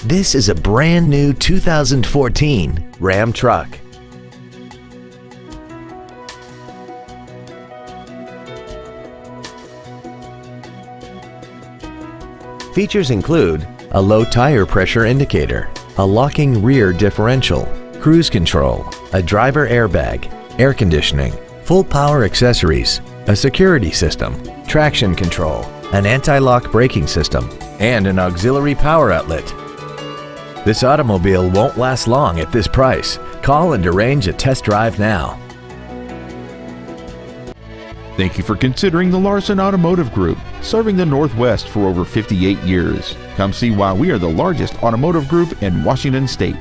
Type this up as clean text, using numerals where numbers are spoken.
This is a brand new 2014 Ram Truck. Features include a low tire pressure indicator, a locking rear differential, cruise control, a driver airbag, air conditioning, full power accessories, a security system, traction control, an anti-lock braking system, and an auxiliary power outlet. This automobile won't last long at this price. Call and arrange a test drive now. Thank you for considering the Larson Automotive Group, serving the Northwest for over 58 years. Come see why we are the largest automotive group in Washington State.